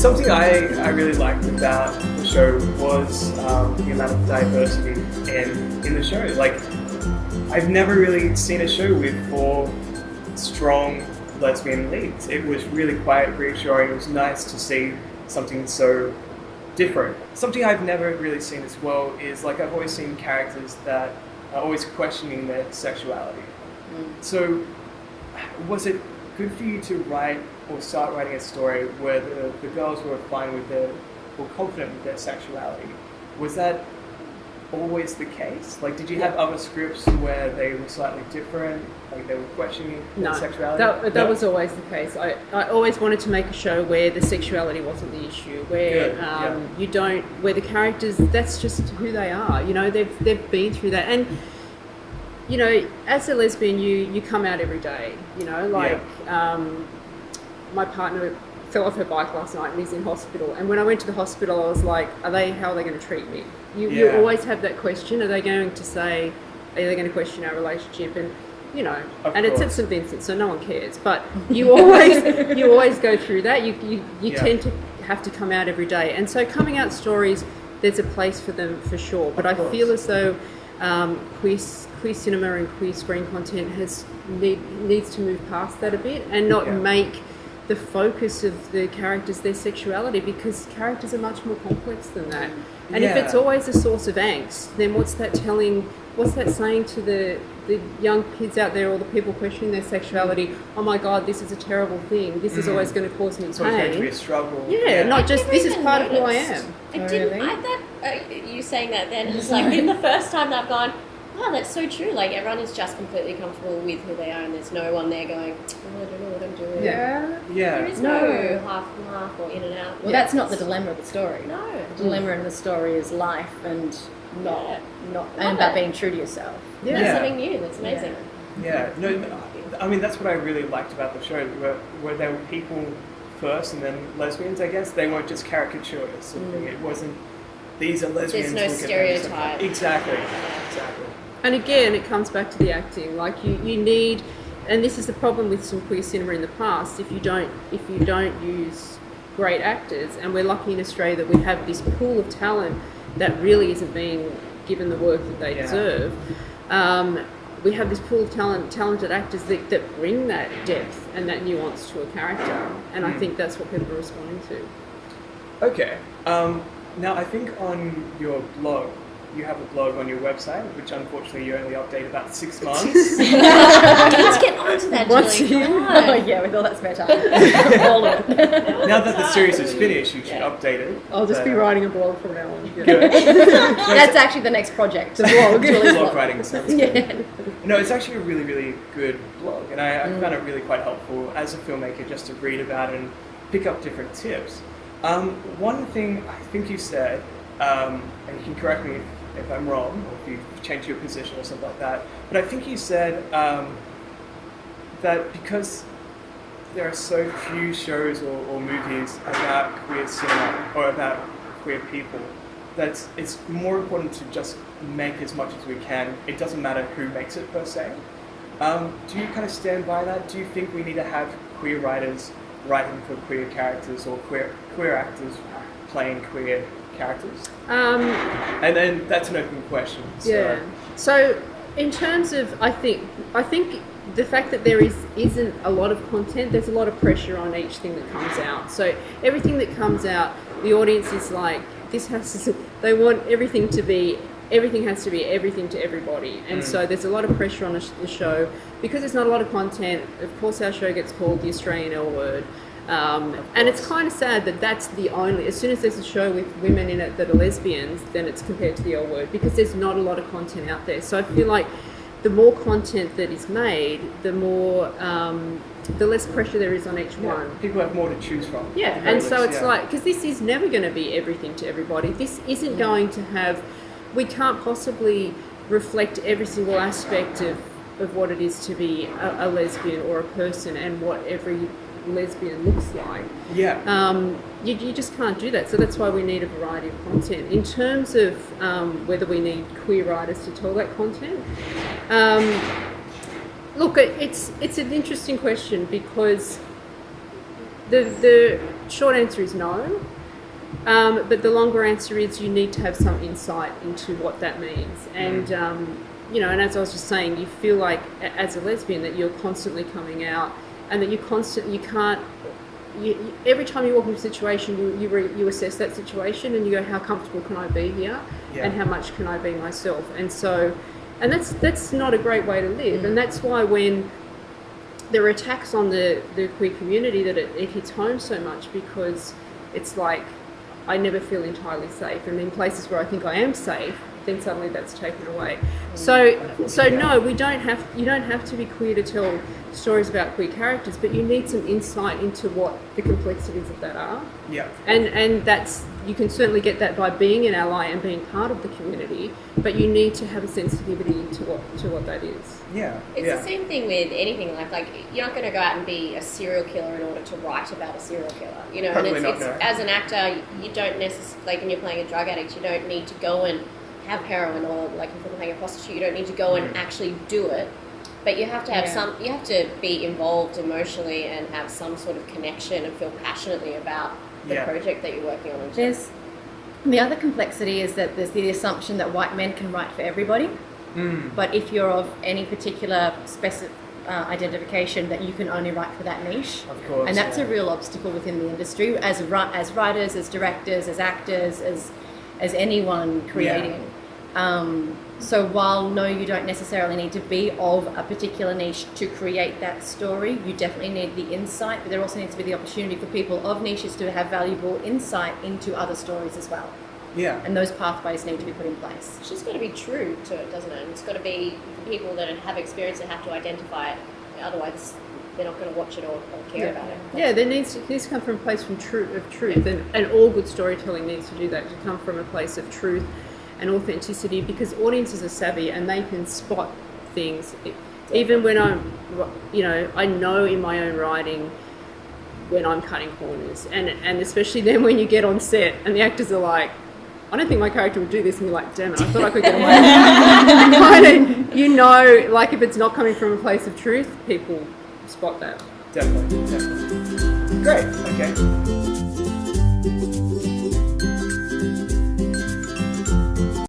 Something I really liked about the show was the amount of diversity in the show. Like, I've never really seen a show with 4 strong lesbian leads. It was really quite reassuring. It was nice to see something so different. Something I've never really seen as well is, like, I've always seen characters that are always questioning their sexuality. So was it good for you to write or start writing a story where the girls were fine with or confident with their sexuality? Was that always the case? Like, did you have other scripts where they were slightly different, like they were questioning their sexuality? That was always the case. I always wanted to make a show where the sexuality wasn't the issue, where where the characters, that's just who they are. You know, they've been through that, and you know, as a lesbian, you come out every day. You know, like my partner fell off her bike last night and he's in hospital. And when I went to the hospital, I was like, how are they going to treat me? You always have that question. Are they going to question our relationship? And, you know, it's at St. Vincent, so no one cares. But you always go through that. You tend to have to come out every day. And so coming out stories, there's a place for them for sure. But I feel as though queer cinema and queer screen content needs to move past that a bit and not make the focus of the characters their sexuality, because characters are much more complex than that. And if it's always a source of angst, then what's that saying to the young kids out there, or the people questioning their sexuality? Oh my God, this is a terrible thing. This is always going to cause me pain. It's always going to be a struggle. Not just this is part of who I am. You saying that then, it's like in the first time that I've gone, wow, that's so true. Like, everyone is just completely comfortable with who they are, and there's no one there going, oh, I don't know what I'm doing. There is no half and half or in and out. Well, that's not the dilemma of the story. No. The dilemma in the story is life and not and about being true to yourself. That's something new. That's amazing. No, I mean, that's what I really liked about the show, where there were people first and then lesbians, I guess. They weren't just caricatures. It wasn't, these are lesbians. There's no stereotype. Exactly. And again, it comes back to the acting. Like, you need, and this is the problem with some queer cinema in the past. If you don't use great actors, and we're lucky in Australia that we have this pool of talent that really isn't being given the work that they deserve. We have this pool of talented actors that bring that depth and that nuance to a character, and I think that's what people are responding to. Okay. Now, I think on your blog, you have a blog on your website, which unfortunately you only update about 6 months. Let's get onto that, Julie. With all that spare time. All of it. Now that the series is finished, you should update it. I'll just be writing a blog from now on. Good. That's actually the next project. The blog. Blog writing sounds good. No, it's actually a really, really good blog, and I found it really quite helpful as a filmmaker just to read about it and pick up different tips. One thing I think you said, and you can correct me if I'm wrong, or if you've changed your position or something like that, but I think you said that because there are so few shows or movies about queer cinema or about queer people, that it's more important to just make as much as we can. It doesn't matter who makes it per se. Do you kind of stand by that? Do you think we need to have queer writers writing for queer characters, or queer actors playing queer characters? And then that's an open question. So in terms of, I think the fact that there isn't a lot of content, there's a lot of pressure on each thing that comes out. So everything that comes out, the audience is like, they want everything has to be everything to everybody. And so there's a lot of pressure on the show. Because there's not a lot of content, of course our show gets called the Australian L Word. And it's kind of sad that that's the only, as soon as there's a show with women in it that are lesbians, then it's compared to the L Word, because there's not a lot of content out there. So I feel like the more content that is made, the more, the less pressure there is on each one. People have more to choose from. And so it's like, because this is never going to be everything to everybody. This isn't going to have, we can't possibly reflect every single aspect of what it is to be a lesbian or a person, and what every lesbian looks like. You just can't do that. So that's why we need a variety of content. In terms of whether we need queer writers to tell that content, look, it's an interesting question, because the short answer is no. But the longer answer is you need to have some insight into what that means. And, and as I was just saying, you feel like as a lesbian that you're constantly coming out and that every time you walk into a situation, you assess that situation and you go, how comfortable can I be here? Yeah. And how much can I be myself? And that's not a great way to live. And that's why when there are attacks on the queer community that it hits home so much, because it's like, I never feel entirely safe, and in places where I think I am safe, then suddenly that's taken away. So no, you don't have to be queer to tell stories about queer characters, but you need some insight into what the complexities of that are. Yeah. And that's, you can certainly get that by being an ally and being part of the community, but you need to have a sensitivity to what that is. Yeah. It's the same thing with anything like you're not going to go out and be a serial killer in order to write about a serial killer, you know. Probably and it's no. As an actor, you don't necessarily, like when you're playing a drug addict, you don't need to go and have heroin, or like if you're playing a prostitute, you don't need to go and actually do it. But you have to have you have to be involved emotionally and have some sort of connection and feel passionately about the project that you're working on. There's the other complexity is that there's the assumption that white men can write for everybody. But if you're of any particular identification, that you can only write for that niche. Of course. And that's a real obstacle within the industry as writers, as directors, as actors, as anyone creating. So while no, you don't necessarily need to be of a particular niche to create that story, you definitely need the insight, but there also needs to be the opportunity for people of niches to have valuable insight into other stories as well. Yeah. And those pathways need to be put in place. It's just got to be true to it, doesn't it? And it's got to be for people that have experience and have to identify it. Otherwise, they're not going to watch it or care about it. Yeah, there needs to come from a place of truth, and all good storytelling needs to do that, to come from a place of truth and authenticity, because audiences are savvy and they can spot things. Even when I know in my own writing when I'm cutting corners, and especially then when you get on set and the actors are like, I don't think my character would do this, and you're like, damn it, I thought I could get away. Like if it's not coming from a place of truth, people spot that. Definitely. Great. Okay.